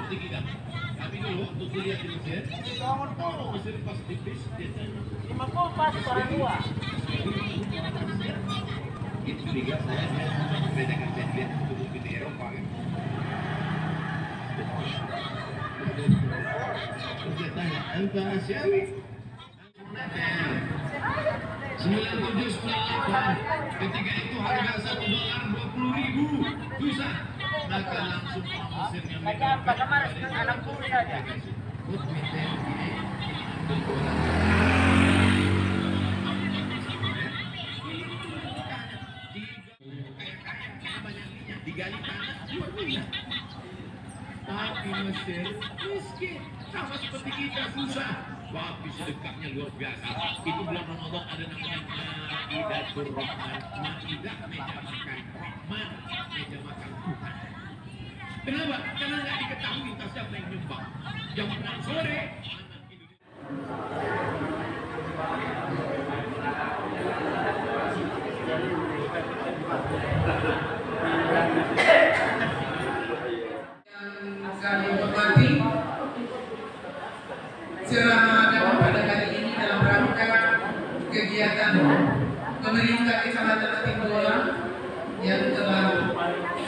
tinggi kan? Kami dulu waktu kuliah di Mesir, Mesir pas tipis, dia pas orang tua. itu juga saya bedakan saya lihat turun di Eropa kan. Saya tanya, anta Asiawi? 9798. Ketika itu harga $1 20.000. Susah. Maka langsung orang Mesirnya Baca kemarin anak kulit aja. Digali tanah, jual minyak. Tapi Mesir miskin, sama seperti kita, susah. Tapi sedekahnya luar biasa. Itu bulan Ramadan ada namanya Maidatul Rahman. Maidah, meja makan Rahman, meja makan Tuhan. Kenapa? Karena nggak diketahui entah siapa yang nyumbang. Jam 6 sore, kami hormati ceramah agama pada kali ini dalam rangka kegiatan pemerintah Kecamatan Atimbola yang telah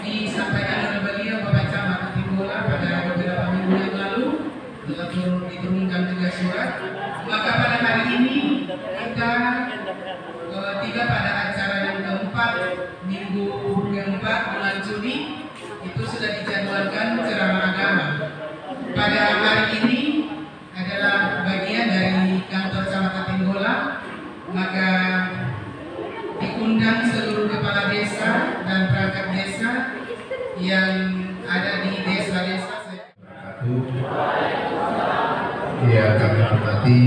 disampaikan oleh beliau Bapak Camat Atimbola pada beberapa minggu yang lalu, telah diturunkan juga surat. Maka pada hari ini kita tiba pada acara yang keempat, minggu keempat bulan Juni. Itu sudah dijadwalkan ceramah agama. Pada hari ini adalah bagian dari kantor Camat Atimbola, maka diundang seluruh kepala desa dan perangkat desa yang ada di desa-desa. Ya, kami hormati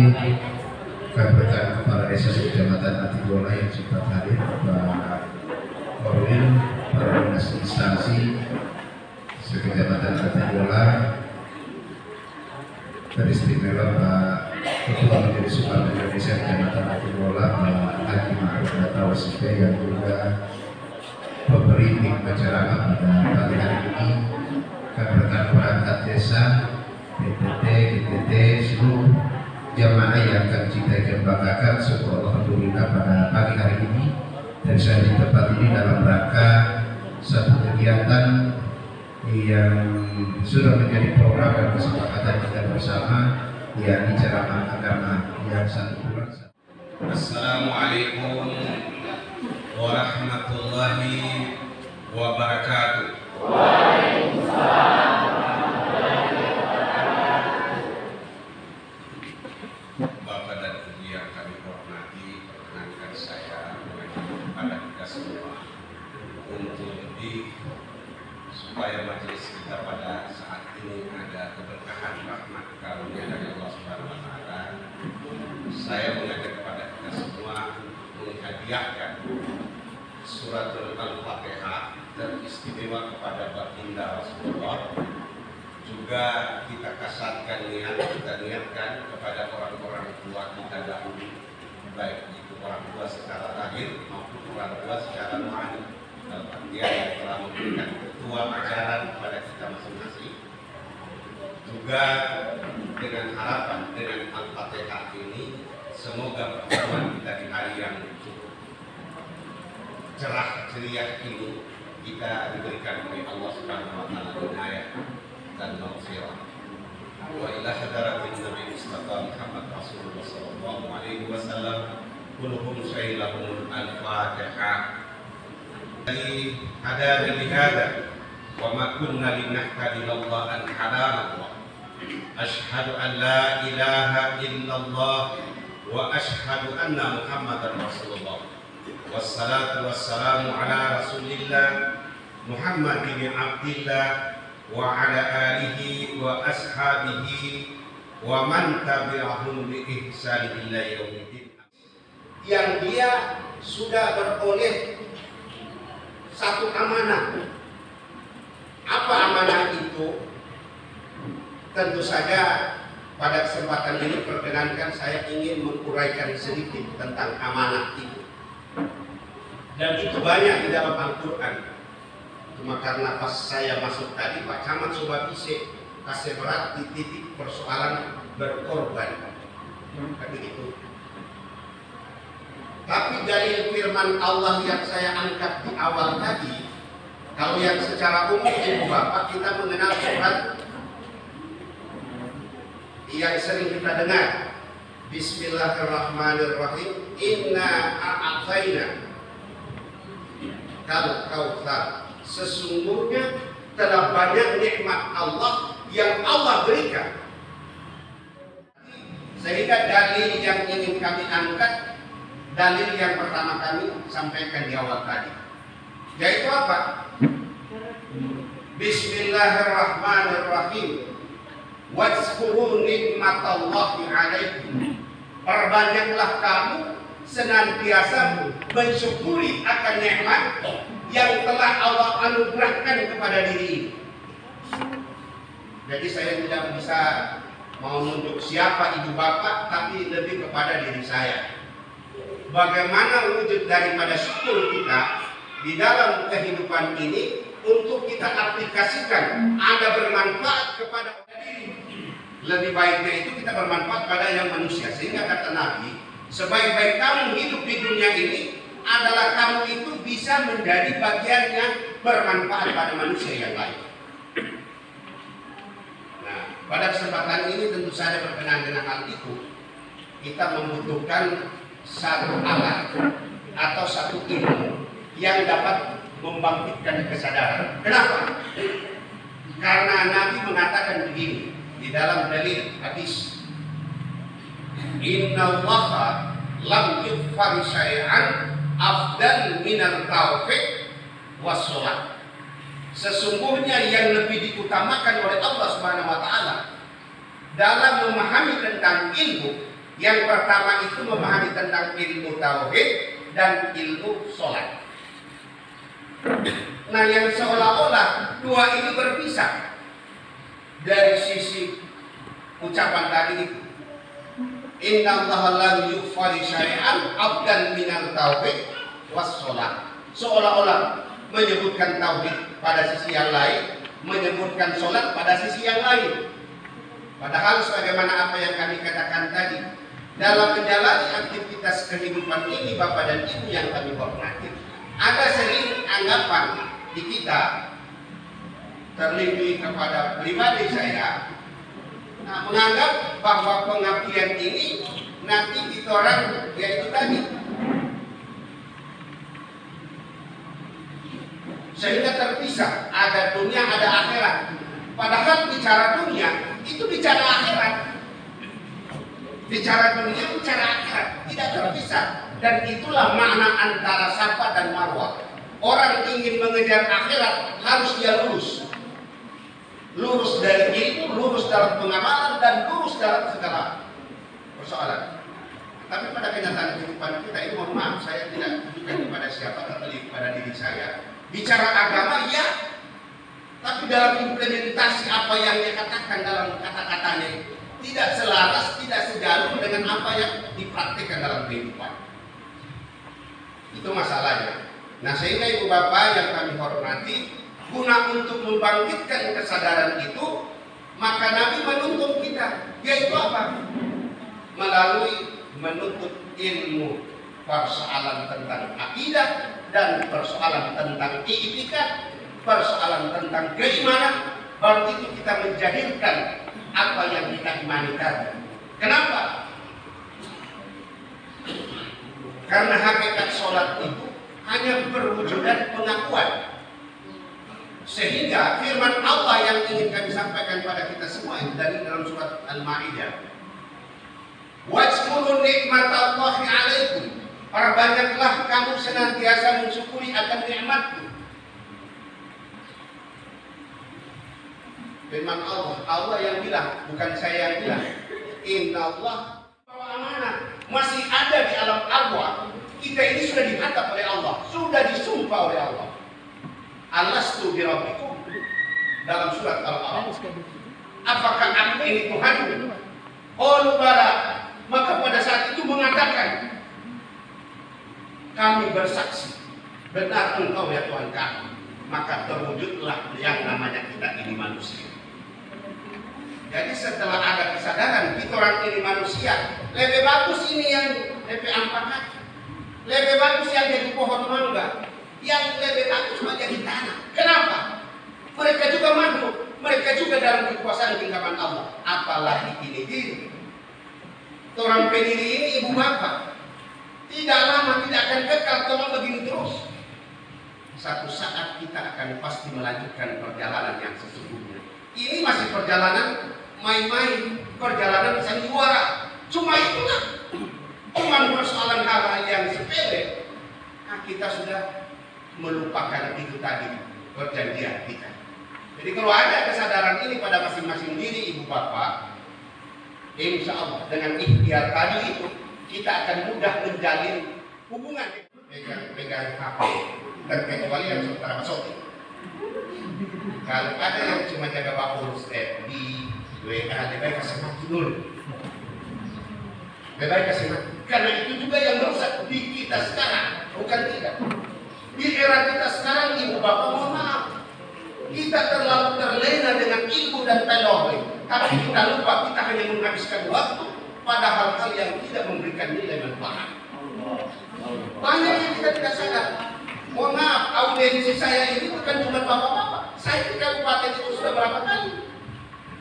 rekan kepala desa Kecamatan Atimbola yang sempat hadir, Pak Korwil, para instansi Kecamatan Atimbola, teristimewa Pak Ketua Majelis Ulama Indonesia Kecamatan Atimbola, Pak Haji Ma'ruf Datawasife, yang juga memberi penceramah pada pagi hari ini, rekan perangkat desa, PTT, GTT, seluruh jamaah yang akan kita banggakan. Syukur alhamdulillah pada pagi hari ini dan saya di tempat ini dalam rangka satu kegiatan yang sudah menjadi program dan kesepakatan kita bersama, yakni ceramah agama yang satu bulan. Assalamualaikum warahmatullahi wabarakatuh. Waalaikumsalam. Bapak dan Ibu yang kami hormati, perkenankan saya mengajak kepada kita semua untuk lebih supaya majelis kita pada saat ini ada keberkahan rahmat karunia dari Allah Subhanahu wa taala. Saya mengajak kepada kita semua menghadiahkan surat Al-Fatihah teristimewa kepada baginda Rasulullah. Juga kita kasatkan kita niatkan kepada orang-orang tua kita dahulu, baik itu orang tua secara lahir maupun orang tua secara rohani, dalam artian yang telah memberikan ketua ajaran kepada kita masing-masing. Juga dengan harapan dengan Al-Fatihah ini semoga pertemuan kita di hari yang cukup cerah ceria ini kita diberikan oleh Allah Subhanahu wa taala hidayah dan maghfirah. Wa ila hadratin Nabi Mustafa Muhammad Rasulullah sallallahu alaihi wasallam, kulluhum sayyidahum al-Fatihah. Jadi hadana li hada wa ma kunna linahtadi Allah an hadana. Asyhadu an la ilaha illallah wa asyhadu anna Muhammadar Rasulullah. Wassalatu wassalamu ala Rasulillah Muhammad bin Abdillah wa ala alihi wa ashabihi wa man tabi'ahum bi ihsan ila yaumiddin. Yang dia sudah beroleh satu amanah. Apa amanah itu? Tentu saja pada kesempatan ini perkenankan saya ingin menguraikan sedikit tentang amanah itu. Dan itu banyak di dalam Al-Quran. Cuma karena pas saya masuk tadi Pak Camat coba bisa kasih berat di titik persoalan berkorban. Tapi itu. Tapi dalil firman Allah yang saya angkat di awal tadi, kalau yang secara umum ibu bapak kita mengenal surat yang sering kita dengar, Bismillahirrahmanirrahim, Inna a'atayna kal kautsar. Sesungguhnya telah banyak nikmat Allah yang Allah berikan. Sehingga dalil yang ingin kami angkat, dalil yang pertama kami sampaikan di awal tadi, yaitu apa? Bismillahirrahmanirrahim. Wazkuru nikmatallahi alaikum. Perbanyaklah kamu senantiasa mensyukuri akan nikmat yang telah Allah anugerahkan kepada diri. Jadi saya tidak bisa mau nunjuk siapa ibu bapak, tapi lebih kepada diri saya. Bagaimana wujud daripada syukur kita di dalam kehidupan ini untuk kita aplikasikan ada bermanfaat kepada diri. Lebih baiknya itu kita bermanfaat pada yang manusia. Sehingga kata Nabi, sebaik-baik kamu hidup di dunia ini adalah kamu itu bisa menjadi bagian yang bermanfaat pada manusia yang lain. Nah, pada kesempatan ini tentu saja berkenaan dengan hal itu, kita membutuhkan satu alat atau satu ilmu yang dapat membangkitkan kesadaran. Kenapa? Karena Nabi mengatakan begini di dalam dalil hadis, Innallaha lam yughfar syai'an afdal minal taufiq was sholat. Sesungguhnya yang lebih diutamakan oleh Allah Subhanahu wa taala dalam memahami tentang ilmu, yang pertama itu memahami tentang ilmu tauhid dan ilmu sholat. Nah, yang seolah-olah dua ini berpisah dari sisi ucapan tadi itu. Innallaha lam yughfar syai'an afdal minal tauhid was sholat. Seolah-olah menyebutkan tauhid pada sisi yang lain, menyebutkan sholat pada sisi yang lain. Padahal sebagaimana apa yang kami katakan tadi, dalam menjalani aktivitas kehidupan ini Bapak dan Ibu yang kami hormati, ada sering anggapan di kita, terlebih kepada pribadi saya, menganggap bahwa pengabdian ini nanti kita orang yaitu tadi, sehingga terpisah, ada dunia ada akhirat. Padahal bicara dunia itu bicara akhirat, bicara dunia bicara akhirat, tidak terpisah. Dan itulah makna antara Safa dan Marwah. Orang ingin mengejar akhirat harus dia lurus, lurus dari ilmu, lurus dalam pengamalan, dan lurus dalam segala persoalan. Tapi pada kenyataan kehidupan kita ini, mohon maaf, saya tidak tunjukkan kepada siapa, terlebih pada diri saya. Bicara agama ya, tapi dalam implementasi apa yang dia katakan dalam kata-katanya tidak selaras, tidak sejalur dengan apa yang dipraktikkan dalam kehidupan. Itu masalahnya. Nah, sehingga ibu bapak yang kami hormati, guna untuk membangkitkan kesadaran itu, maka Nabi menuntun kita, yaitu apa? Melalui menuntut ilmu persoalan tentang akidah dan persoalan tentang i'tikad, persoalan tentang keimanan. Baru itu kita menjadikan apa yang kita imani tadi. Kenapa? Karena hakikat sholat itu hanya perwujudan pengakuan. Sehingga firman Allah yang ingin kami sampaikan pada kita semua itu dari dalam surat Al-Ma'idah, wazkuru nikmatallahi alaikum. Perbanyaklah kamu senantiasa mensyukuri akan nikmatku. Firman Allah, Allah yang bilang, bukan saya yang bilang. Innallah bawa amanah. Masih ada di alam arwah. Kita ini sudah dihatap oleh Allah, sudah disumpah oleh Allah. Alastu bi rabbikum dalam surat Al-A'raf. Apakah aku ini Tuhanmu? Qalu bala. Maka pada saat itu mengatakan, kami bersaksi, benar Engkau ya Tuhan kami. Maka terwujudlah yang namanya kita ini manusia. Jadi setelah ada kesadaran kita orang ini manusia, lebih bagus ini yang lebih ampak, lebih bagus yang jadi pohon mangga, yang lebih bagus menjadi tanah. Kenapa? Mereka juga makhluk, mereka juga dalam kekuasaan genggaman Allah. Apalagi ini diri. Orang pendiri ini ibu bapak. Tidak lama, tidak akan kekal kalau begini terus. Satu saat kita akan pasti melanjutkan perjalanan yang sesungguhnya. Ini masih perjalanan main-main, perjalanan sandiwara. Cuma itulah. Cuma persoalan hal yang sepele. Nah, kita sudah melupakan itu tadi perjanjian kita. Jadi kalau ada kesadaran ini pada masing-masing diri ibu bapak, insya Allah dengan ikhtiar tadi itu kita akan mudah menjalin hubungan. Pegang HP, terkecuali yang saudara masuk. Kalau ada yang cuma jaga bakul di WA, lebih kasih mati dulu. Lebih kasih mati. Karena itu juga yang merusak di kita sekarang, bukan tidak. Di era kita sekarang, ibu bapak mohon maaf, kita terlalu terlena dengan ilmu dan teknologi, tapi kita lupa kita hanya menghabiskan waktu pada hal-hal yang tidak memberikan nilai manfaat. Banyak yang kita tidak sadar. Mohon maaf, audiensi saya ini bukan cuma bapak-bapak. Saya di kabupaten itu sudah berapa kali.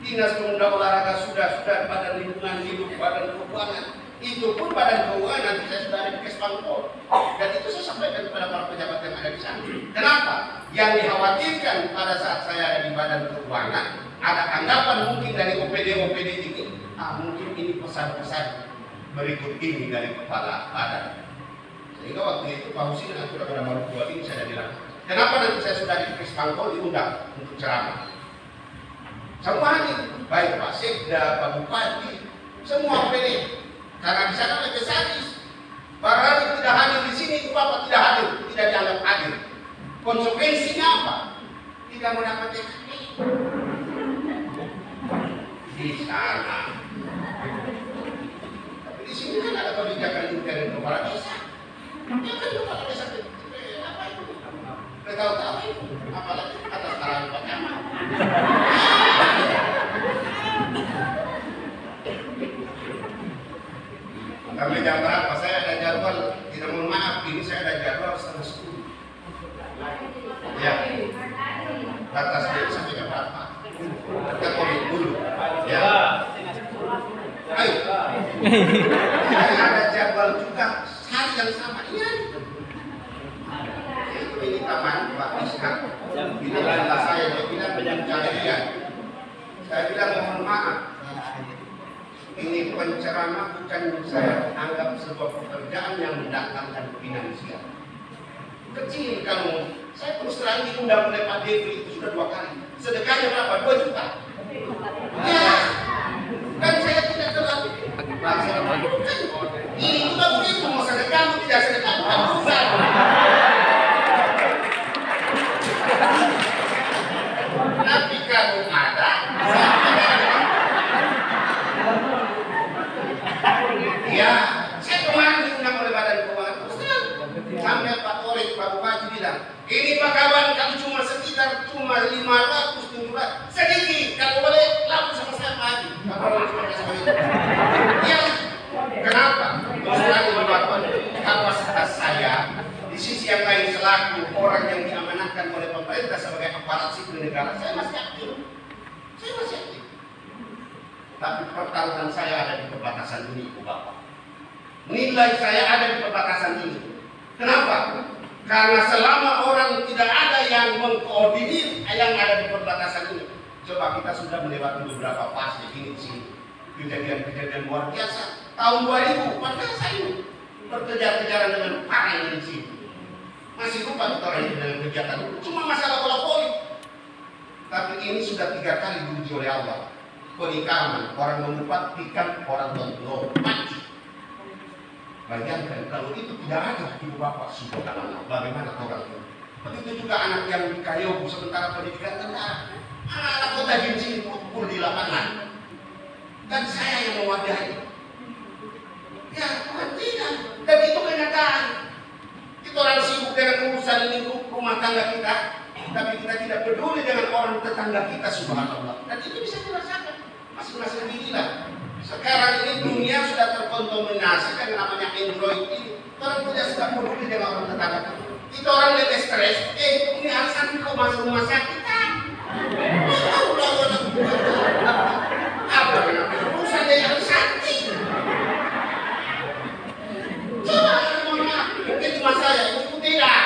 Dinas Pemuda Olahraga sudah Badan Lingkungan Hidup, Badan Keuangan. Itu pun Badan Keuangan nanti saya sudah ada di Kespangpol. Dan itu saya sampaikan kepada para pejabat yang ada di sana. Kenapa? Yang dikhawatirkan pada saat saya ada di Badan Keuangan, ada anggapan mungkin dari OPD ini, mungkin ini pesan-pesan berikut ini dari kepala badan. Sehingga waktu itu Pak Husin dengan Saudara Marukuat ini saya bilang, kenapa nanti saya sudah di Kespangpol diundang untuk ceramah? Semua hadir, baik Pak Sekda, Pak Bupati, semua OPD. Karena di sana lebih sadis. Barangkali tidak hadir di sini, itu Bapak tidak hadir, tidak dianggap hadir. Konsekuensinya apa? Tidak mendapat THR. Di sana. Tapi di sini kan ada kebijakan intern kepala desa. Ya kan kepala desa apa itu? Tahu-tahu itu, apalagi atas arahan Pak Camat. Sampai jam berapa? Saya ada jadwal, tidak mohon maaf, ini saya ada jadwal 9:30. Ya, batas dia sampai jam berapa? Kita komit dulu. Ya, ayo. Saya ada jadwal juga hari yang sama. Iya. Ini taman Pak Ishak. Ini adalah saya bilang kalian. Saya bilang mohon maaf. Ini penceramah bukan saya anggap sebuah pekerjaan yang mendatangkan finansial. Kecil kamu, saya terus terang diundang oleh Pak Devi itu sudah 2 kali. Sedekahnya berapa? 2 juta. Ya, dan saya tidak terlalu. Ini juga begitu, mau sedekah, mau tidak sedekah, bukan urusan. Tapi kalau ada, ya, saya kemarin diundang oleh Badan Keuangan Pusat. Sampai Pak Torik, Pak Bupati bilang, ini Pak kawan, kalau cuma sekitar 500-700, sedikit. Kalau boleh, lapor sama saya Pak Haji. Ya, kenapa? Kapasitas saya di sisi yang lain selaku orang yang diamanahkan oleh pemerintah sebagai aparat sipil negara, saya masih aktif. Tapi pertaruhan saya ada di perbatasan ini, Ibu Bapak. Nilai saya ada di perbatasan ini. Kenapa? Karena selama orang tidak ada yang mengkoordinir yang ada di perbatasan ini. Coba kita sudah melewati beberapa fase ini di sini. Kejadian-kejadian luar biasa. Tahun 2014 ini berkejar-kejaran dengan parah di sini. Masih lupa kita orang ini dengan kegiatan itu. Cuma masalah bola voli. Tapi ini sudah 3 kali diuji oleh Allah. Penikaman, orang membuktikan, orang menolak, mati. Bayangkan kalau itu tidak ada ibu bapak, subhanallah, bagaimana orang itu? Begitu juga anak yang di Kayo sementara pendidikan tentara, anak-anak kota di sini kumpul di lapangan, dan saya yang mewadahi. Ya, Tuhan tidak. Dan itu kenyataan. Kita orang sibuk dengan urusan lingkup rumah tangga kita, tapi kita tidak peduli dengan orang tetangga kita, subhanallah. Dan itu bisa dirasakan. masing-masing dirilah. Sekarang ini dunia sudah terkontaminasi dengan namanya Android ini. Orang tidak sudah peduli dengan orang tetangga. Itu orang lebih stres. Ini alasan kau masuk rumah sakit kan? Apa yang urusan dari alasan? Coba mungkin cuma saya, itu tidak.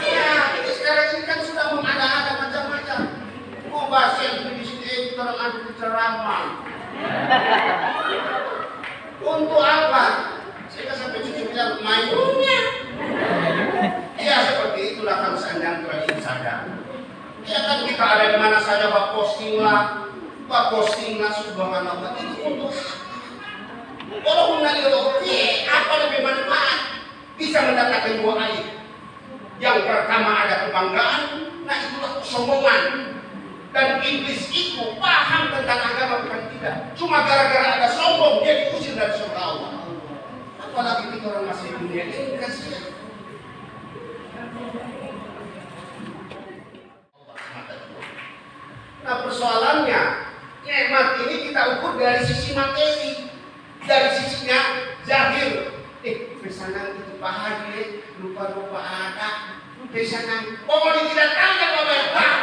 Iya, ini sekarang ini kan sudah mengada-ada macam-macam. Oh, bahasa yang di sini orang ada ceramah. Untuk apa? Saya kan sampai cucu bilang mainnya. Ya seperti itulah kalau seandainya kita sadar. Ya kan kita ada di mana saja, pak posting lah, subhanallah. Itu untuk kalau mengenali apa lebih manfaat? Bisa mendatangkan dua aib. Yang pertama ada kebanggaan, nah itulah kesombongan. Dan iblis itu paham tentang agama bukan tidak. Cuma gara-gara ada sombong dia diusir dari surga Allah. Apalagi kita orang masih di dunia ini kasihan. Nah persoalannya, nikmat ini kita ukur dari sisi materi, dari sisinya zahir. Pesanan itu Pak Haji, lupa-lupa ada. Pesanan, oh ini tidak tahu kan Bapak ya Pak.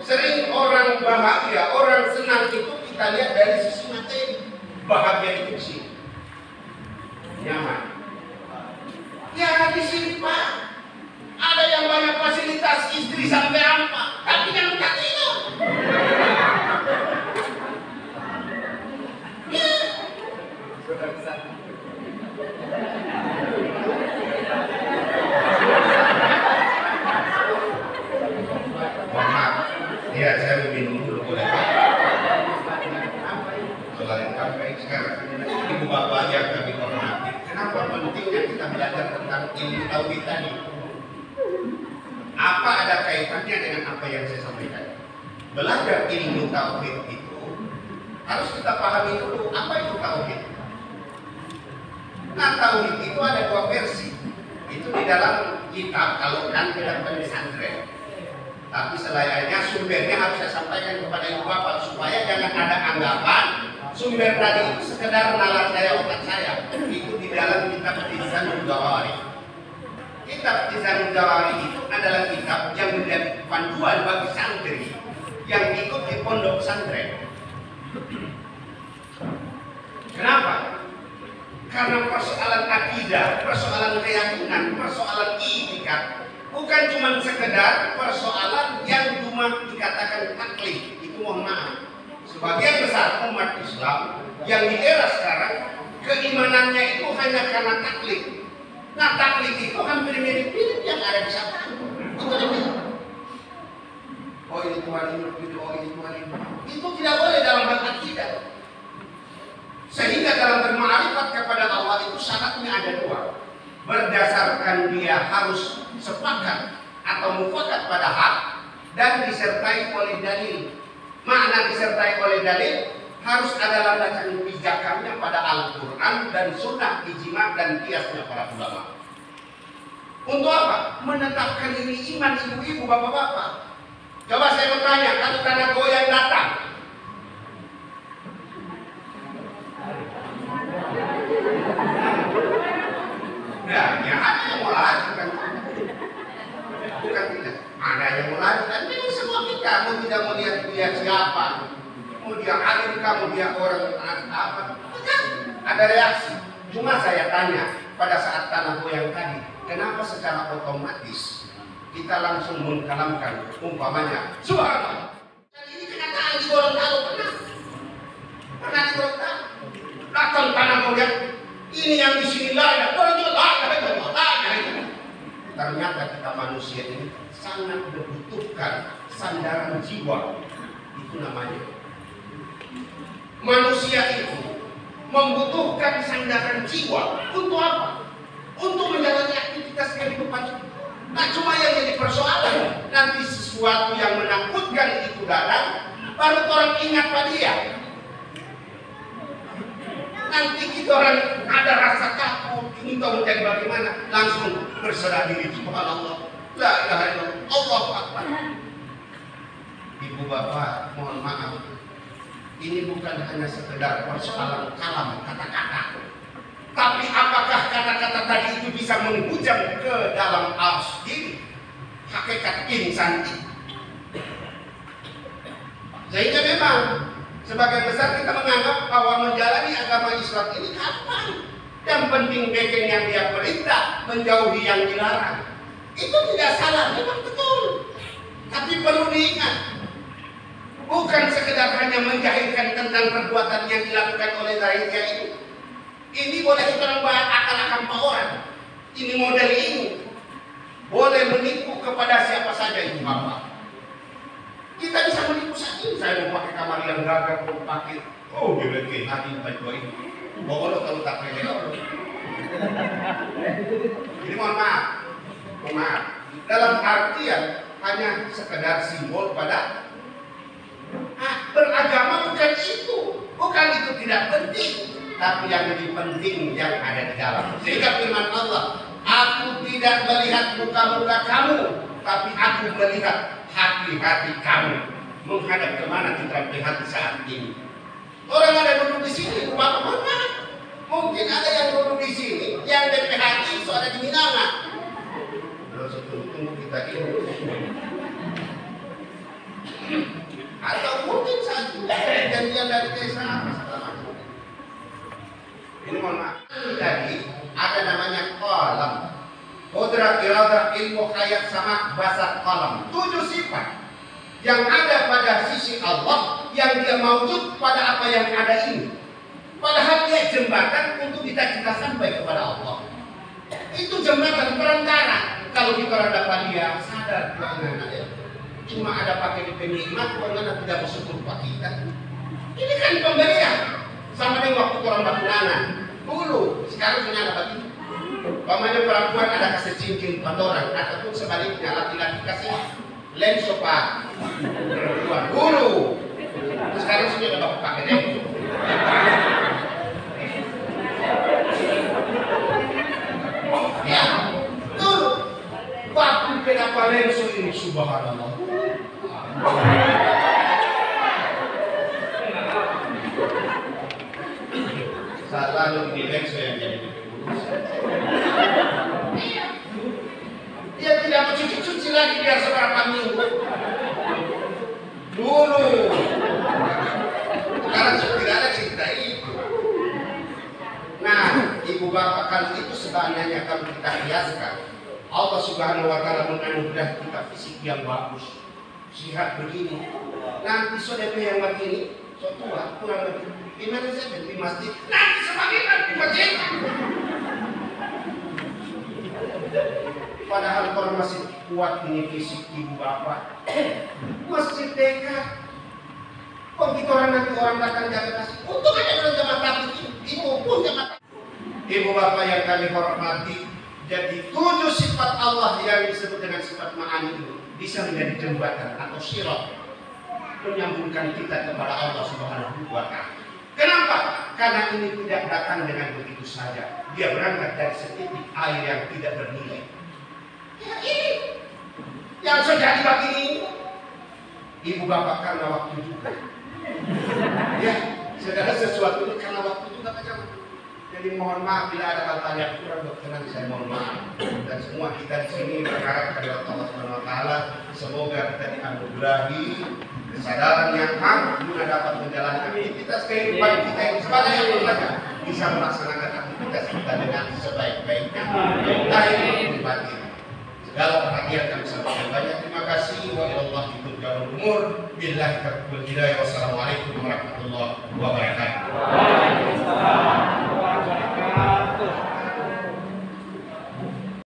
Sering orang bahagia, orang senang itu kita lihat dari sisi materi. Bahagia itu sih nyaman. Ya di sini Pak, ada yang banyak fasilitas istri sampai apa, tapi yang tak tidur. Ya. Iya, saya mau minum dulu boleh. Selain kafe sekarang, ibu bapak yang kami hormati. Kenapa pentingnya kita belajar tentang ilmu tauhid tadi? Apa ada kaitannya dengan apa yang saya sampaikan? Belajar ilmu tauhid itu harus kita pahami dulu apa itu tauhid. Nah, tauhid itu ada dua versi. Itu di dalam kitab kalau kan kita pesantren. Tapi selayaknya sumbernya harus saya sampaikan kepada ibu bapak supaya jangan ada anggapan sumber tadi itu sekedar nalar saya, otak saya. Itu di dalam kitab Tizanul Jawari. Kitab Tizanul Jawari itu adalah kitab yang menjadi panduan bagi santri yang ikut di pondok pesantren. Kenapa? Karena persoalan akidah, persoalan keyakinan, persoalan itikad bukan cuma sekedar persoalan yang cuma dikatakan taklid. Itu mohon maaf. Sebagian besar umat Islam yang di era sekarang keimanannya itu hanya karena taklid. Nah taklid itu hampir mirip-mirip yang ada di sana. Itu lebih. Oh ini Tuhan ini, oh ini Tuhan ini. Itu tidak boleh dalam hal akidah. Sehingga dalam berma'rifat kepada Allah itu syaratnya ada dua. Berdasarkan dia harus sepakat atau mufakat pada hak dan disertai oleh dalil. Makna disertai oleh dalil harus ada landasan pijakannya pada Al-Quran dan Sunnah ijma dan kiasnya para ulama. Untuk apa? Menetapkan ini iman ibu-ibu, bapak-bapak. Coba saya bertanya, kalau tanah goyang datang, nah, ya ada yang mau lari kan? Bukan tidak. Ada yang mau lari kan? Memang semua kita mau tidak mau lihat dia siapa, mau dia alim kamu dia orang apa? Kan ada reaksi. Cuma saya tanya pada saat tanah goyang tadi, kenapa secara otomatis kita langsung mengkalamkan umpamanya subhanallah. Dan ini kenyataan di Gorontalo pernah di Gorontalo. Datang tanah goyang. Ini yang di sini layak, ternyata kita manusia ini sangat membutuhkan sandaran jiwa. Itu namanya. Manusia itu membutuhkan sandaran jiwa untuk apa? Untuk menjalani aktivitas kehidupan. Nah cuma yang jadi persoalan nanti sesuatu yang menakutkan itu datang, baru orang ingat pada dia. Nah Nanti kita orang ada rasa takut, ini tahu menjadi bagaimana, langsung berserah diri. Subhanallah, la ilaha illallah, Allahu Akbar. Ibu bapak, mohon maaf, ini bukan hanya sekedar persoalan kalam kata-kata, tapi apakah kata-kata tadi itu bisa menghujam ke dalam ars ini, hakikat insan itu. Sehingga memang sebagai besar kita menganggap bahwa menjalani agama Islam ini gampang. Yang penting bikin yang dia perintah, menjauhi yang dilarang. Itu tidak salah, memang betul. Tapi perlu diingat, bukan sekedar hanya menjahilkan tentang perbuatan yang dilakukan oleh darinya ini. Ini boleh kita bahas akal-akal Pak orang. Ini model ini boleh menipu kepada siapa saja itu bapak. Kita bisa menipu saja. Saya mau pakai kamar yang gagah, mau pakai. Oh, dia bilang hati baju ini. Pokoknya kalau tak pakai Jadi mohon maaf. Dalam artian hanya sekedar simbol pada beragama bukan itu. Bukan itu tidak penting. Tapi yang lebih penting yang ada di dalam. Sehingga firman Allah, aku tidak melihat muka-muka kamu, tapi aku melihat hati-hati kamu. Menghadap kemana kita melihat saat ini? Orang ada duduk di sini, bapak mana? Mungkin ada yang duduk di sini, yang DP hati itu ada di Minanga. Terus tunggu kita ini. Atau mungkin saat ini janjian dari desa. Ini mohon maaf. Jadi ada namanya qalam. Qudrat, iradah, ilmu, hayat, sama, basar, qalam. 7 sifat yang ada pada sisi Allah yang dia maujud pada apa yang ada ini. Padahal dia jembatan untuk kita sampai kepada Allah. Itu jembatan perantara. Kalau kita orang dapat dia sadar cuma ada pakai di penikmat, orang tidak bersyukur pak kita. Ini kan pemberian. Sama dengan waktu orang batulangan dulu, sekarang sudah ada bagi. Pamannya perempuan ada kasih cincin pandoran, ataupun sebaliknya laki-laki kasih lenso pak perempuan dulu. Sekarang sudah ada pakai lenso. Ya, dulu waktu kenapa lenso ini subhanallah. Saat lalu ini lenso yang jadi dia tidak mencuci-cuci lagi biar seberapa minggu dulu. Sekarang sudah tidak ada cerita itu. Nah, ibu bapak kalau itu sebenarnya kalau kita hiaskan, Allah Subhanahu wa Ta'ala menganugerah kita fisik yang bagus, sehat begini. Nanti saudara yang begini, so tua kurang lebih. Gimana saya di masjid? Nanti semakin di masjid. Padahal kalau masih kuat ini fisik ibu bapak, masjid dekat. Kok kita orang nanti orang datang jaga kasih? Untung ada orang jamaah tabligh ibu pun jamaah. Ibu bapak yang kami hormati, jadi 7 sifat Allah yang disebut dengan sifat ma'ani itu bisa menjadi jembatan atau sirat menyambungkan kita kepada Allah Subhanahu wa Ta'ala. Kenapa? Karena ini tidak datang dengan begitu saja. Dia berangkat dari setitik air yang tidak bernilai. Ya ini yang terjadi bagi ini. Ibu bapak karena waktu juga. Ya, segala sesuatu ini karena waktu juga macam. Jadi mohon maaf bila ada hal-hal yang kurang berkenan, saya mohon maaf. Dan semua kita di sini berharap kepada Allah Subhanahu wa Ta'ala semoga kita dianugerahi kesadaran yang hak guna dapat menjalankan aktivitas kehidupan kita yang sebagai saja bisa melaksanakan aktivitas kita dengan sebaik-baiknya. Lahir batin. Segala perhatian kami sampaikan banyak terima kasih. Wa ilallahi turja'ul umur. Billahi taufiq wal hidayah. Wassalamualaikum warahmatullahi wabarakatuh.